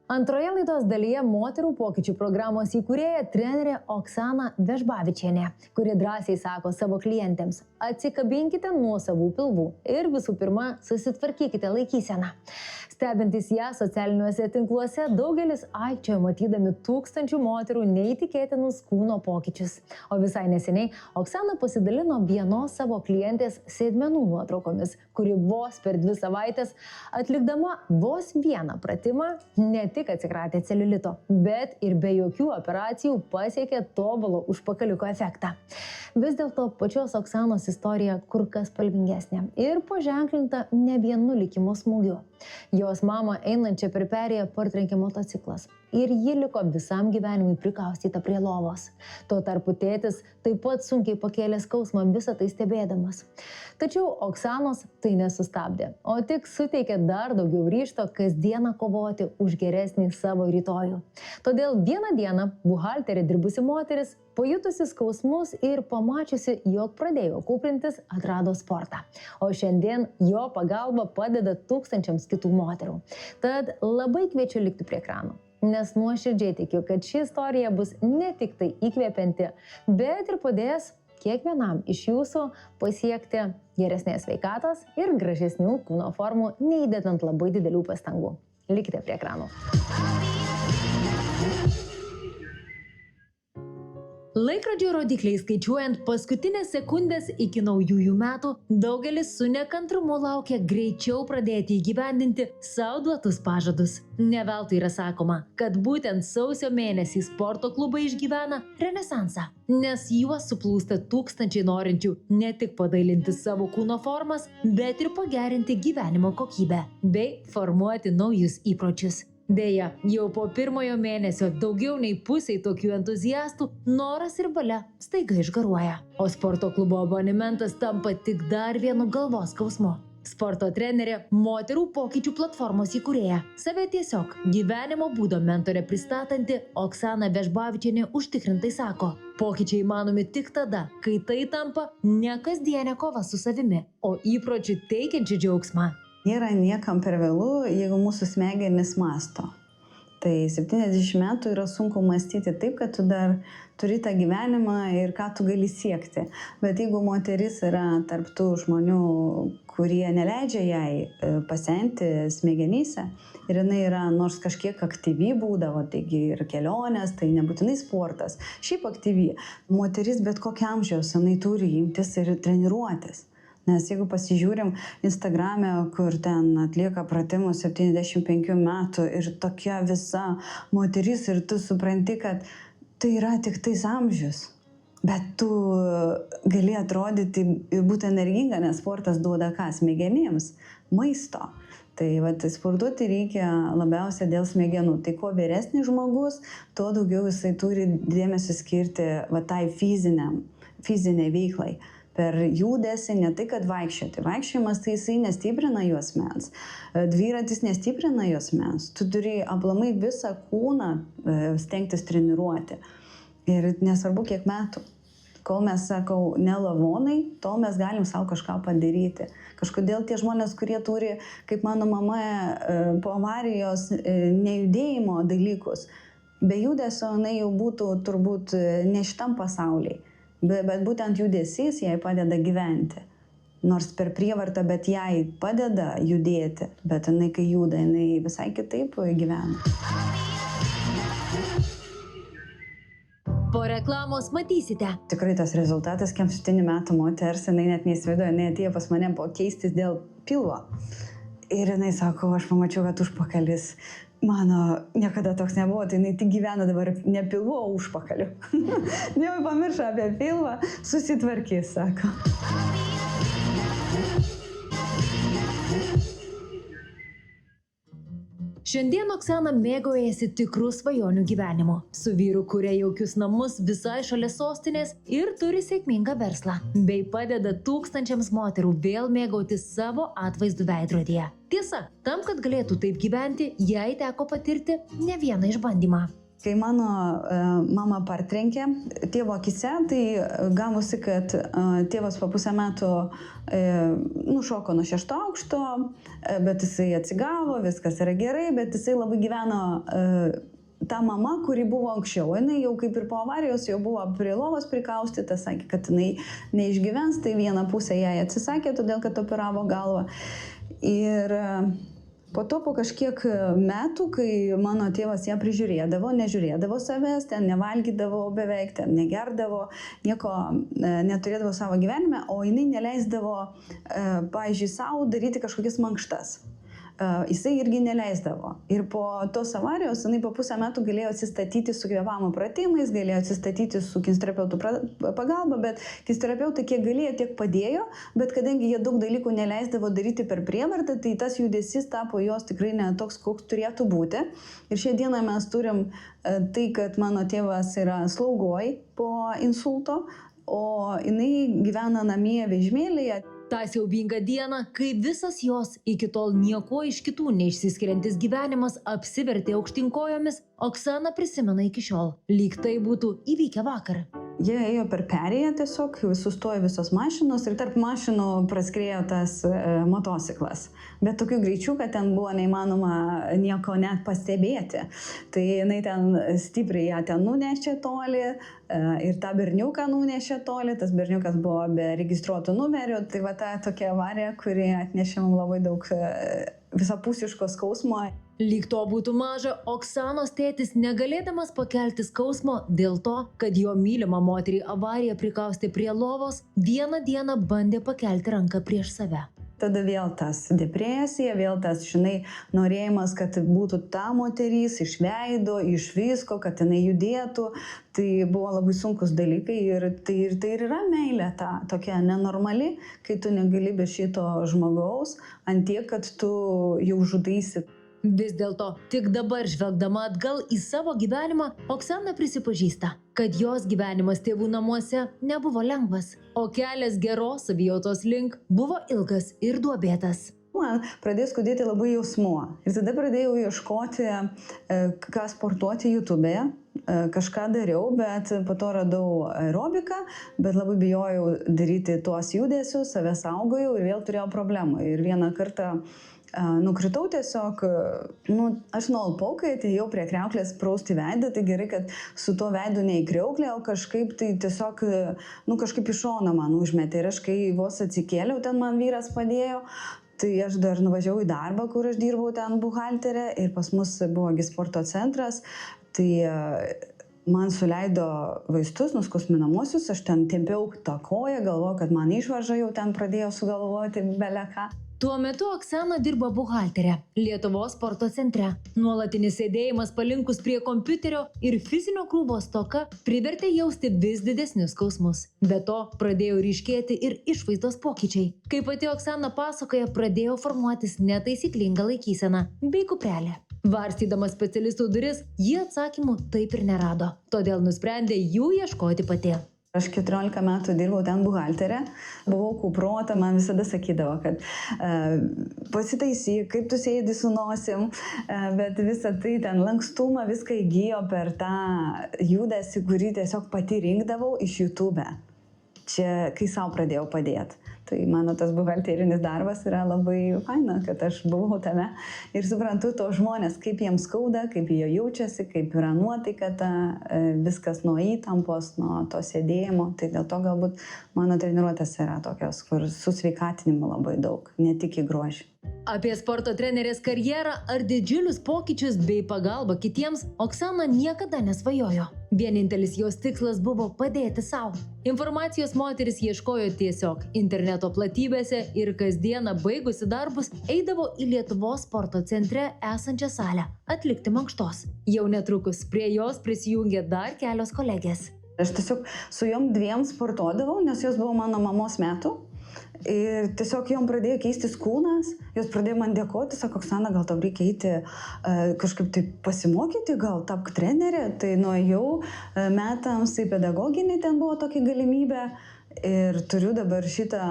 Antroje laidos dalyje moterų pokyčių programos įkūrėja trenerė Oksana Vežbavičienė, kuri drąsiai sako savo klientėms: atsikabinkite nuo savų pilvų ir visų pirma susitvarkykite laikyseną. Stebintis ją socialiniuose tinkluose, daugelis aikčiojo matydami tūkstančių moterų neįtikėtinus kūno pokyčius. O visai neseniai Oksana pasidalino vienos savo klientės sėdmenų nuotraukomis, kuri vos per 2 savaitės atlikdama vos vieną pratimą ne tik atsikratė celiulito, bet ir be jokių operacijų pasiekė tobulo užpakaliuko efektą. Vis dėlto pačios Oksanos istorija kur kas spalvingesnė ir paženklinta ne vienu likimo smūgiu. Jos mamą einančią per perėją partrenkė motociklas ir ji liko visam gyvenimui prikaustyta prie lovos. Tuo tarpu tėtis taip pat sunkiai pakėlė skausmą visą tai stebėdamas. Tačiau Oksanos tai nesustabdė, o tik suteikė dar daugiau ryžto kasdieną kovoti už geresnį savo rytojų. Todėl vieną dieną buhalterė dirbusi moteris, pajutusi skausmus ir pamačiusi, jog pradėjo kūprintis, atrado sportą. O šiandien jo pagalba padeda tūkstančiams kitų moterų. Tad labai kviečiu likti prie ekranų, nes nuoširdžiai tikiu, kad ši istorija bus ne tik tai įkvepianti, bet ir padės kiekvienam iš jūsų pasiekti geresnės sveikatos ir gražesnių kūno formų, neįdedant labai didelių pastangų. Likite prie ekranų. Laikrodžio rodikliai skaičiuojant paskutinės sekundės iki naujųjų metų, daugelis su nekantrumu laukia greičiau pradėti įgyvendinti sau duotus pažadus. Ne veltui yra sakoma, kad būtent sausio mėnesį sporto klubai išgyvena renesansą, nes juos suplūsta tūkstančiai norinčių ne tik padailinti savo kūno formas, bet ir pagerinti gyvenimo kokybę bei formuoti naujus įpročius. Deja, jau po pirmojo mėnesio daugiau nei pusiai tokių entuziastų noras ir valia staiga išgaruoja, o sporto klubo abonementas tampa tik dar vienu galvos skausmu. Sporto trenerė, moterų pokyčių platformos įkūrėja, save tiesiog gyvenimo būdo mentorė pristatanti Oksana Vežbavičienė užtikrintai sako: pokyčiai įmanomi tik tada, kai tai tampa ne kasdienė kova su savimi, o įpročių teikiančių džiaugsmą. Nėra niekam per vėlų, jeigu mūsų smegenys mąsto. Tai 70 metų yra sunku mąstyti taip, kad tu dar turi tą gyvenimą ir ką tu gali siekti. Bet jeigu moteris yra tarp tų žmonių, kurie neleidžia jai pasenti smegenyse, ir jinai yra nors kažkiek aktyvi būdavo, taigi ir kelionės, tai nebūtinai sportas, šiaip aktyvi. Moteris bet kokia amžiaus, jinai turi imtis ir treniruotis. Nes jeigu pasižiūrim Instagrame, kur ten atlieka pratimus 75 metų ir tokia visa moteris ir tu supranti, kad tai yra tik tais amžius. Bet tu gali atrodyti ir būti energinga, nes sportas duoda ką? Smegenims? Maisto. Tai sportuoti reikia labiausia dėl smegenų. Tai kuo vyresnis žmogus, tuo daugiau jisai turi dėmesį skirti tai fiziniai veiklai. Per judesį, ne tai, kad vaikščioti. Vaikščiojimas tai jisai nestiprina juosmens. Dviratis nestiprina juosmens. Tu turi aplamai visą kūną stengtis treniruoti. Ir nesvarbu kiek metų. Kol mes sakau ne lavonai, tol mes galim savo kažką padaryti. Kažkodėl tie žmonės, kurie turi, kaip mano mama, po avarijos nejudėjimo dalykus, be judesio jinai jau būtų turbūt ne šitam pasaulyje. Bet būtent judesys jai padeda gyventi. Nors per prievartą, bet jai padeda judėti. Bet jinai, kai juda, jinai visai kitaip gyvena. Po reklamos matysite. Tikrai tas rezultatas 40 metų moters, jinai net neįsivaizduoja, jinai atėjo pas mane keistis dėl pilvo. Ir jinai sako, aš pamačiau, kad užpakalis mano niekada toks nebuvo, tai jinai tik gyvena dabar ne pilvu, o užpakaliu. Jau pamiršo apie pilvą, susitvarkys, sako. Šiandien Oksana mėgaujasi tikrų svajonių gyvenimu. Su vyru kuria jaukius namus visai šalia sostinės ir turi sėkmingą verslą. Bei padeda tūkstančiams moterų vėl mėgautis savo atvaizdu veidrodyje. Tiesa, tam, kad galėtų taip gyventi, jai teko patirti ne vieną išbandymą. Kai mano mama partrenkė tėvo akise, tai gavosi, kad tėvas po pusę metų nušoko nuo 6 aukšto, bet jisai atsigavo, viskas yra gerai, bet jisai labai gyveno ta mama, kuri buvo anksčiau. Jinai jau kaip ir po avarijos jau buvo prie lovos prikaustyta, sakė, kad jinai neišgyvens, tai vieną pusę jai atsisakė, todėl kad operavo galvą. Ir po to po kažkiek metų, kai mano tėvas ją prižiūrėdavo, nežiūrėdavo savęs, ten nevalgydavo beveik, ten negerdavo, nieko neturėdavo savo gyvenime, o jinai neleisdavo, pavyzdžiui, savo daryti kažkokias mankštas. Jisai irgi neleisdavo. Ir po tos avarijos jinai po pusę metų galėjo atsistatyti su kvėpavimo pratimais, galėjo atsistatyti su kineziterapeutų pagalba, bet kineziterapeutai kiek galėjo, tiek padėjo, bet kadangi jie daug dalykų neleisdavo daryti per prievartą, tai tas judesys tapo jos tikrai ne toks, koks turėtų būti. Ir šią dieną mes turim tai, kad mano tėvas yra slaugoj po insulto, o jinai gyvena namie vežimėlyje. Ta siaubinga diena, kai visas jos iki tol niekuo iš kitų neišsiskiriantis gyvenimas apsivertė aukštyn kojomis, Oksana prisimena iki šiol, lyg tai būtų įvykę vakar. Jie ėjo per perėją tiesiog, sustojo visos mašinos ir tarp mašinų praskriejo tas motociklas. Bet tokiu greičiu, kad ten buvo neįmanoma nieko net pastebėti. Tai jinai ten stipriai ją ten nunešė toli ir tą berniuką nunešė toli. Tas berniukas buvo be registruotų numerių. Tai va ta tokia avarija, kuri atnešė mums labai daug visapusiško skausmo. Lyg to būtų maža, Oksanos tėtis negalėdamas pakelti skausmo dėl to, kad jo mylimą moterį avarija prikaustė prie lovos, vieną dieną bandė pakelti ranką prieš save. Tada vėl tas depresija, vėl tas, norėjimas, kad būtų ta moteris iš veido, iš visko, kad jinai judėtų. Tai buvo labai sunkus dalykai ir tai ir yra meilė ta tokia nenormali, kai tu negali be šito žmogaus, ant tiek, kad tu jau žudaisi. Vis dėlto, tik dabar žvelgdama atgal į savo gyvenimą, Oksana prisipažįsta, kad jos gyvenimas tėvų namuose nebuvo lengvas, o kelias geros savijautos link buvo ilgas ir duobėtas. Man pradėjo skaudėti labai jausmuo ir tada pradėjau ieškoti, ką sportuoti YouTube'e. Kažką dariau, bet po to radau aerobiką, bet labai bijojau daryti tuos judesius, save saugojau ir vėl turėjau problemų. Ir vieną kartą nukritau tiesiog, aš nualpau, kai atėjau prie kriauklės prausti veidą, tai gerai, kad su tuo veidu ne į kriauklę, o kažkaip tai tiesiog, kažkaip iš šono man užmetė. Ir aš kai vos atsikėliau, ten man vyras padėjo, tai aš dar nuvažiavau į darbą, kur aš dirbau ten buhalterė ir pas mus buvo sporto centras, tai man suleido vaistus, nuskausminamuosius, aš ten tempiau tą koją, galvojau, kad man išvarža jau ten pradėjo sugalvoti beleką. Tuo metu Oksana dirba buhalterė Lietuvos sporto centre. Nuolatinis sėdėjimas palinkus prie kompiuterio ir fizinio krūvio stoka privertė jausti vis didesnius skausmus. Be to pradėjo ryškėti ir išvaizdos pokyčiai. Kaip pati Oksana pasakoja, pradėjo formuotis netaisyklinga laikysena bei kuprelė. Varstydama specialistų duris, ji atsakymų taip ir nerado, todėl nusprendė jų ieškoti pati. Aš 14 metų dirbau ten buhalterė, buvau kupruota, man visada sakydavo, kad pasitaisyk, kaip tu sėdi su nosim, bet visą tai ten lankstumą viską įgijo per tą judesį, kurį tiesiog pati rinkdavau iš YouTube'e. Čia, kai savo pradėjau padėti. Tai mano tas buhalterinis darbas yra labai faina, kad aš buvau tame ir suprantu to žmonės, kaip jiems skauda, kaip jie jaučiasi, kaip yra nuotaika, viskas nuo įtampos, nuo to sėdėjimo. Tai dėl to galbūt mano treniruotės yra tokios, kur su sveikatinimu labai daug, ne tik į grožį. Apie sporto trenerės karjerą ar didžiulius pokyčius bei pagalbą kitiems Oksana niekada nesvajojo. Vienintelis jos tikslas buvo padėti savo. Informacijos moteris ieškojo tiesiog interneto platybėse ir kasdieną baigusi darbus eidavo į Lietuvos sporto centre esančią salę atlikti mankštos. Jau netrukus prie jos prisijungė dar kelios kolegės. Aš tiesiog su jom dviem sportuodavau, nes jos buvo mano mamos metų. Ir tiesiog jom pradėjo keistis kūnas, jos pradėjo man dėkoti, sako, Oksana, gal tau reikia eiti kažkaip tai pasimokyti, gal tapk trenerė. Tai nuėjau metams į pedagoginį, ten buvo tokia galimybė ir turiu dabar šitą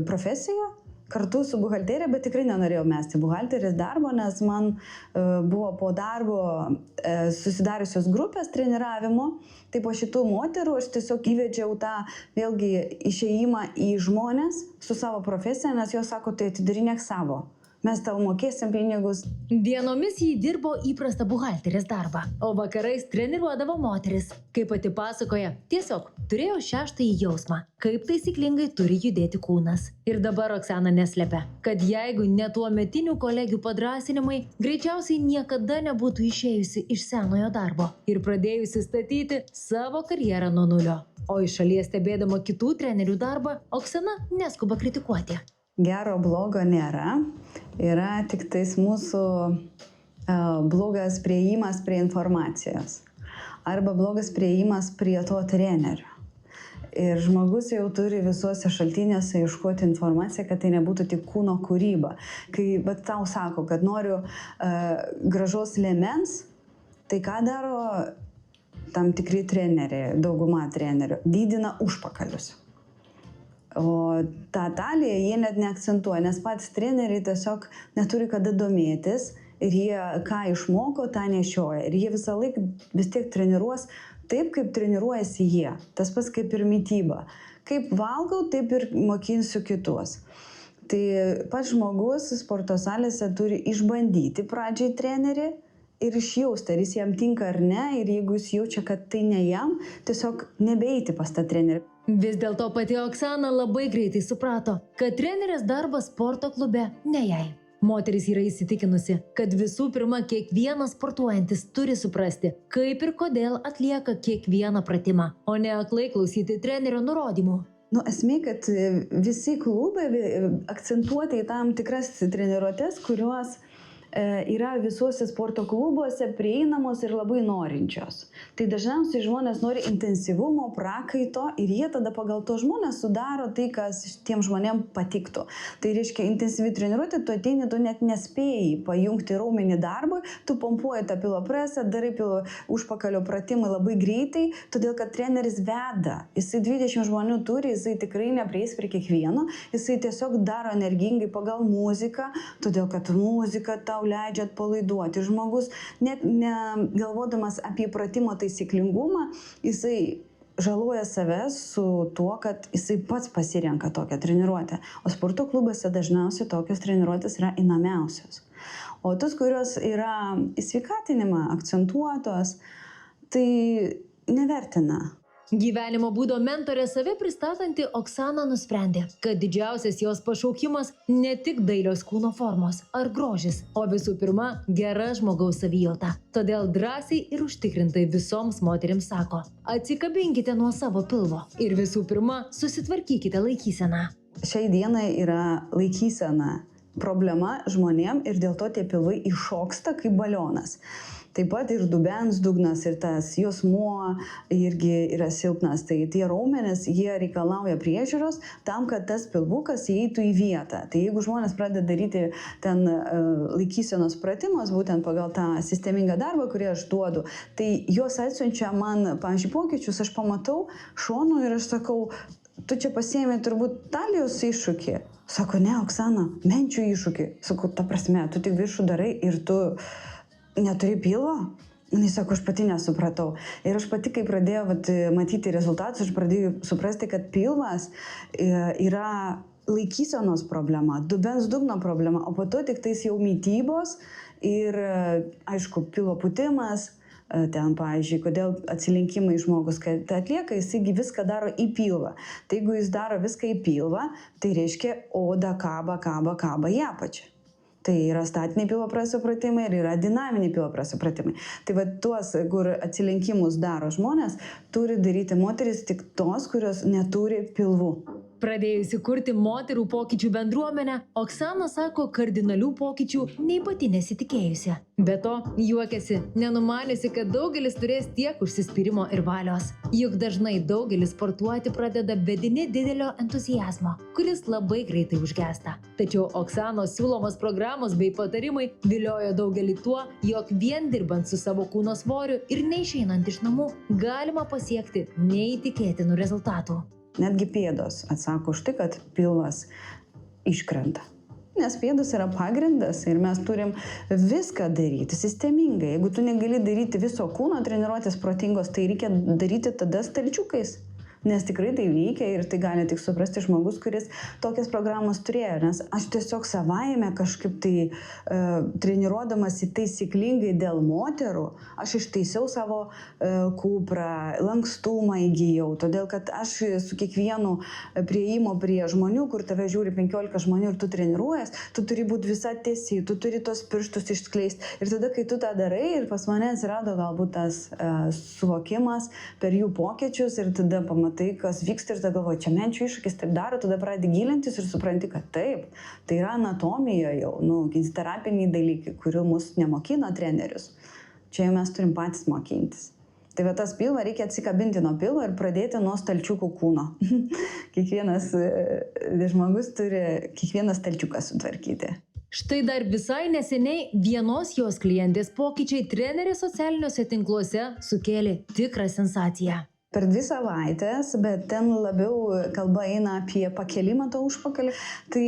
profesiją. kartu su buhalterija, bet tikrai nenorėjau mesti buhalterės darbo, nes man buvo po darbo susidariusios grupės treniravimo. Tai po šitų moterų aš tiesiog įvedžiau tą vėlgi išėjimą į žmonės su savo profesija, nes jos sako, tai atidarinėk savo. Mes tau mokėsim pinigus. Dienomis jį dirbo įprastą buhalterės darbą, o vakarais treniruodavo moteris. Kaip pati pasakoja, tiesiog turėjo šeštąjį jausmą, kaip taisyklingai turi judėti kūnas. Ir dabar Oksana neslepia, kad jeigu ne tuometinių kolegių padrasinimai, greičiausiai niekada nebūtų išėjusi iš senojo darbo ir pradėjusi statyti savo karjerą nuo nulio. O iš šalies stebėdama kitų trenerių darbą, Oksana neskuba kritikuoti. Gero blogo nėra, yra tik tais mūsų blogas priėjimas prie informacijos arba blogas priėjimas prie to trenerio. Ir žmogus jau turi visuose šaltiniuose ieškoti informaciją, kad tai nebūtų tik kūno kūryba. Kai bet tau sako, kad noriu gražos liemens, tai ką daro tam tikri treneriai, dauguma trenerių, didina užpakalius. O tą taliją jie net neakcentuoja, nes patys treneriai tiesiog neturi kada domėtis ir jie ką išmoko, tą nešioja. Ir jie visą laiką vis tiek treniruos taip, kaip treniruojasi jie. Tas pats kaip ir mityba. Kaip valgau, taip ir mokinsiu kitus. Tai pats žmogus sporto salėse turi išbandyti pradžiai trenerį ir išjausti, ar jis jam tinka ar ne. Ir jeigu jis jaučia, kad tai ne jam, tiesiog nebeiti pas tą trenerį. Vis dėlto pati Oksana labai greitai suprato, kad trenerės darbas sporto klube ne jai. Moteris yra įsitikinusi, kad visų pirma kiekvienas sportuojantis turi suprasti, kaip ir kodėl atlieka kiekvieną pratimą, o ne aklai klausyti trenerio nurodymų. Esmė, kad visi klubai akcentuoti į tam tikras treniruotes, kurios yra visuose sporto klubuose prieinamos ir labai norinčios. Tai dažniausiai žmonės nori intensyvumo, prakaito ir jie tada pagal to žmonės sudaro tai, kas tiem žmonėm patiktų. Tai reiškia, intensyvi treniruotė, tu ateini, tu net nespėjai pajungti raumenį darbui, tu pompuoji tą pilo presą, darai pilo užpakalio pratimai labai greitai, todėl kad treneris veda. Jisai 20 žmonių turi, jisai tikrai neprieis prie kiekvieno, jisai tiesiog daro energingai pagal muziką, todėl kad muzika tau leidžia atpalaiduoti. Žmogus net negalvodamas apie pratimo taisyklingumą, jisai žaloja save su tuo, kad jisai pats pasirenka tokią treniruotę. O sporto klubuose dažniausiai tokios treniruotės yra įnamiausios. O tos, kurios yra į sveikatinimą akcentuotos, tai nevertina. Gyvenimo būdo mentorė save pristatanti Oksana nusprendė, kad didžiausias jos pašaukimas ne tik dailios kūno formos ar grožis, o visų pirma gera žmogaus savijauta. Todėl drąsiai ir užtikrintai visoms moterims sako, atsikabinkite nuo savo pilvo ir visų pirma susitvarkykite laikyseną. Šiai dienai yra laikysena problema žmonėm ir dėl to tie pilvai iššoksta kaip balionas. Taip pat ir dubens dugnas ir tas juosmuo irgi yra silpnas. Tai tie raumenys, jie reikalauja priežiūros tam, kad tas pilvukas įeitų į vietą. Tai jeigu žmonės pradeda daryti ten laikysenos pratimus, būtent pagal tą sistemingą darbą, kurį aš duodu, tai jos atsiunčia man, pavyzdžiui, pokyčius, aš pamatau šonu ir aš sakau, tu čia pasiėmė turbūt talijos iššūkį. Sako, ne, Oksana, menčių iššūkį. Sakau, ta prasme, tu tik viršų darai ir tu neturi pilvo? Jis sako, aš pati nesupratau. Ir aš pati, kai pradėjau matyti rezultatus, aš pradėjau suprasti, kad pilvas yra laikysenos problema, dubens dugno problema, o po to tik tais jau mitybos ir, aišku, pilvo pūtimas. Ten, pavyzdžiui, kodėl atsilinkimai žmogus, kad atlieka, jis viską daro į pilvą. Tai jeigu jis daro viską į pilvą, tai reiškia oda kaba į apačią. Tai yra statiniai pilvo preso pratimai ir yra dinaminiai pilvo preso pratimai. Tai va tuos, kur atsilenkimus daro žmonės, turi daryti moteris tik tos, kurios neturi pilvų. Pradėjusi kurti moterų pokyčių bendruomenę, Oksana sako kardinalių pokyčių nei pati nesitikėjusi. Be to, juokiasi, nenumaniusi, kad daugelis turės tiek užsispyrimo ir valios. Juk dažnai daugelis sportuoti pradeda vedini didelio entuziazmo, kuris labai greitai užgęsta. Tačiau Oksanos siūlomos programos bei patarimai viliojo daugelį tuo, jog vien dirbant su savo kūno svoriu ir neišeinant iš namų, galima pasiekti neįtikėtinų rezultatų. Netgi pėdos atsako už tai, kad pilvas iškrenta. Nes pėdos yra pagrindas ir mes turim viską daryti sistemingai. Jeigu tu negali daryti viso kūno treniruotės protingos, tai reikia daryti tada stalčiukais. Nes tikrai tai veikia ir tai gali tik suprasti žmogus, kuris tokias programas turėjo. Nes aš tiesiog savaime kažkaip tai treniruodamas į taisyklingai dėl moterų, aš ištaisiau savo kuprą, lankstumą įgyjau. Todėl, kad aš su kiekvienu priėjimo prie žmonių, kur tave žiūri 15 žmonių ir tu treniruojas, tu turi būti visa tiesi, tu turi tos pirštus išskleisti. Ir tada, kai tu tą darai, ir pas mane atsirado galbūt tas suvokimas per jų pokyčius ir tada pamatai, kas vyksta ir tada galvoji, čia menčių iššūkis taip daro, tada pradedi gilintis ir supranti, kad taip, tai yra anatomija jau, kineziterapiniai dalykai, kurių mus nemokina trenerius. Čia jau mes turim patys mokintis. Tai va tas pilvą reikia atsikabinti nuo pilvo ir pradėti nuo stalčiukų kūno. Kiekvienas žmogus turi kiekvieną stalčiuką sutvarkyti. Štai dar visai neseniai vienos jos klientės pokyčiai trenerės socialiniuose tinkluose sukėlė tikrą sensaciją. Per 2 savaitės, bet ten labiau kalba eina apie pakelimą to užpakalį. Tai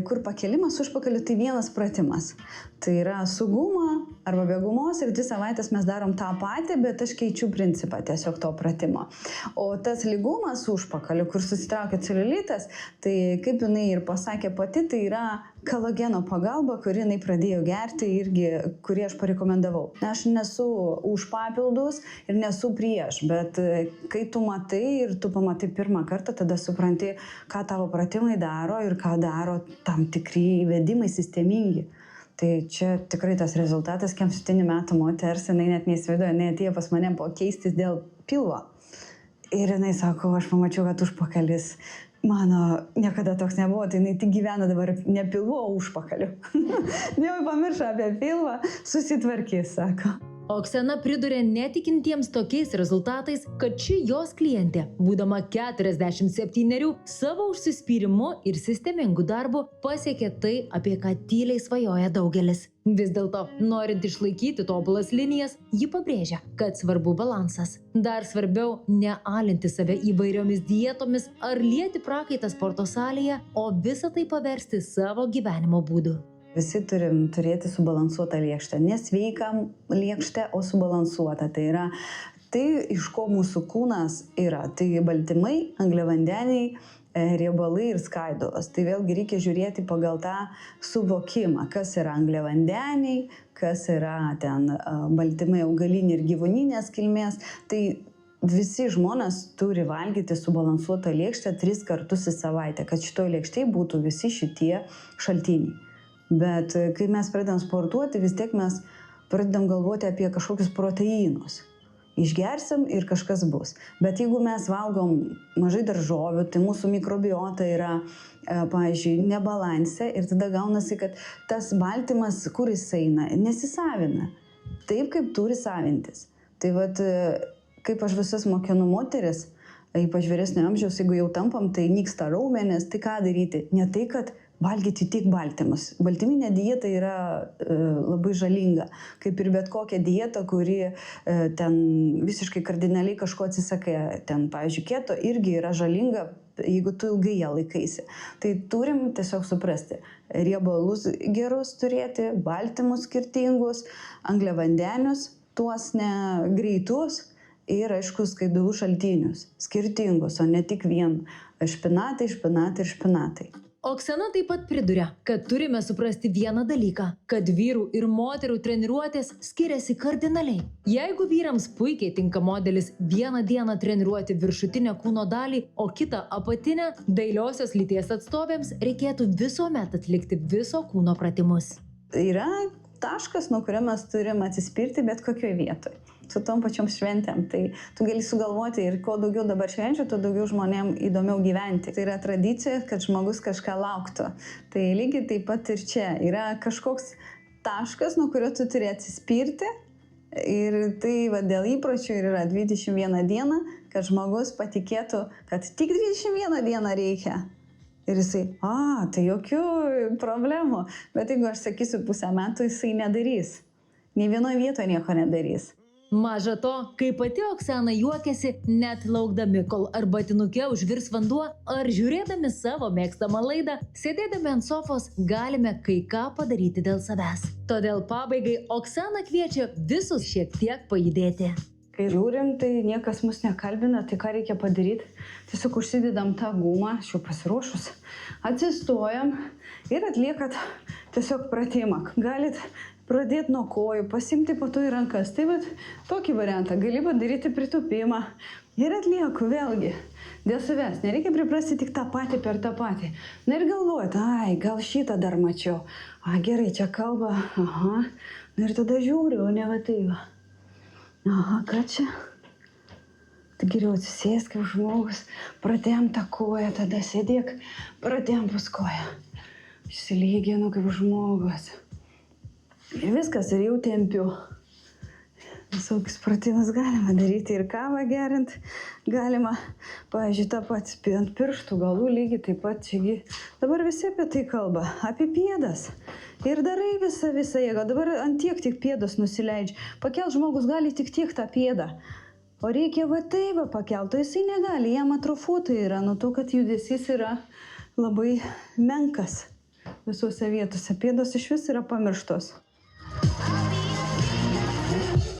kur pakelimas užpakalį, tai vienas pratimas. Tai yra suguma arba bėgumos ir 2 savaitės mes darom tą patį, bet aš keičiu principą tiesiog to pratimo. O tas lygumas užpakaliu, kur susitraukia celiulitas, tai kaip jinai ir pasakė pati, tai yra kolageno pagalba, kurį jinai pradėjo gerti irgi, kurį aš parekomendavau. Aš nesu už papildus ir nesu prieš, bet kai tu matai ir tu pamatai pirmą kartą, tada supranti, ką tavo pratimai daro ir ką daro tam tikri įvedimai sistemingi. Tai čia tikrai tas rezultatas, 7 metų moters, jinai net neįsivaizduoja, jinai atėjo pas mane keistis dėl pilvo. Ir jinai sako, aš pamačiau, kad užpakalis mano niekada toks nebuvo, tai jinai tik gyvena dabar ne pilvu, o užpakaliu. Jau pamiršo apie pilvą, susitvarkys, sako. Oksana priduria netikintiems tokiais rezultatais, kad ši jos klientė, būdama 47, savo užsispyrimu ir sistemingu darbu pasiekė tai, apie ką tyliai svajoja daugelis. Vis dėlto, norint išlaikyti tobulas linijas, ji pabrėžia, kad svarbu balansas. Dar svarbiau nealinti save įvairiomis dietomis ar lieti prakaitą sporto salėje, o visą tai paversti savo gyvenimo būdu. Visi turim turėti subalansuotą lėkštę. Nesveiką lėkštę, o subalansuotą. Tai yra tai, iš ko mūsų kūnas yra. Tai baltymai, angliavandeniai, riebalai ir skaidulos. Tai vėlgi reikia žiūrėti pagal tą suvokimą, kas yra angliavandeniai, kas yra ten baltymai augaliniai ir gyvūninės kilmės. Tai visi žmonės turi valgyti subalansuotą lėkštę 3 kartus į savaitę, kad šitoj lėkštėje būtų visi šitie šaltiniai. Bet kai mes pradedam sportuoti, vis tiek mes pradedam galvoti apie kažkokius proteinus. Išgersim ir kažkas bus. Bet jeigu mes valgom mažai daržovių, tai mūsų mikrobiota yra, pavyzdžiui, nebalanse ir tada gaunasi, kad tas baltymas, kur jis eina, nesisavina. Taip, kaip turi savintis. Tai vat, kaip aš visas mokinu moteris, ypač vyresnio amžiaus, jeigu jau tampam, tai nyksta raumenės, tai ką daryti? Ne tai, kad valgyti tik baltymus. Baltyminė dieta yra labai žalinga, kaip ir bet kokia dieta, kuri ten visiškai kardinaliai kažko atsisakai. Ten, pavyzdžiui, keto irgi yra žalinga, jeigu tu ilgai ją laikaisi. Tai turim tiesiog suprasti. Riebalus gerus turėti, baltymus skirtingus, angliavandenius, tuos negreitus ir, aišku, skaidulų šaltinius. Skirtingus, o ne tik vien špinatai, špinatai ir špinatai. Oksana taip pat priduria, kad turime suprasti vieną dalyką, kad vyrų ir moterų treniruotės skiriasi kardinaliai. Jeigu vyrams puikiai tinka modelis vieną dieną treniruoti viršutinę kūno dalį, o kitą apatinę, dailiosios lyties atstovėms reikėtų visuomet atlikti viso kūno pratimus. Yra taškas, nuo kurio mes turim atsispirti bet kokioje vietoje. Su tom pačiom šventėm. Tai tu gali sugalvoti ir kuo daugiau dabar švenčių, tuo daugiau žmonėm įdomiau gyventi. Tai yra tradicija, kad žmogus kažką lauktų. Tai lygiai taip pat ir čia yra kažkoks taškas, nuo kurio tu turi atsispirti. Ir tai va, dėl įpročių ir yra 21 diena, kad žmogus patikėtų, kad tik 21 dieną reikia. Ir jisai, tai jokių problemų. Bet jeigu aš sakysiu 1,5 metų, jisai nedarys. Nei vienoje vietoje nieko nedarys. Maža to, kai pati Oksana juokiasi, net laukdami, kol arbatinuke užvirs vanduo, ar žiūrėdami savo mėgstamą laidą, sėdėdami ant sofos, galime kai ką padaryti dėl savęs. Todėl pabaigai Oksana kviečia visus šiek tiek pajudėti. Kai žiūrim, tai niekas mus nekalbina, tai ką reikia padaryti? Tiesiog užsidedam tą gumą, aš jau pasiruošus, atsistojam ir atliekat tiesiog pratimą. Galit pradėti nuo kojų, pasimti po to į rankas. Tai vat tokį variantą gali padaryti pritūpimą. Ir atlieku vėlgi dėl savęs. Nereikia priprasti tik tą patį per tą patį. Na ir galvojat, ai, gal šitą dar mačiau. Gerai, čia kalba, aha. Na ir tada žiūriu, o ne va tai va. Aha, ką čia? Tai geriau atsisės kaip žmogus, pratėm tą koją, tada sėdėk, pratėm pas koją. Išsilyginu kaip žmogus. Ir viskas, ir jau tempiu. Visokius pratimus galima daryti ir kavą gerint galima. Pavyzdžiui, tą patį ant pirštų galų lygiai taip pat čiagi. Dabar visi apie tai kalba, apie pėdas. Ir darai visą jėgą. Dabar ant tiek tik pėdos nusileidžia. Pakelt žmogus gali tik tiek tą pėdą. O reikia va tai va pakelt, o jisai negali, jam atrofuota yra, nuo to, kad judesys yra labai menkas visose vietose. Pėdos iš vis yra pamirštos.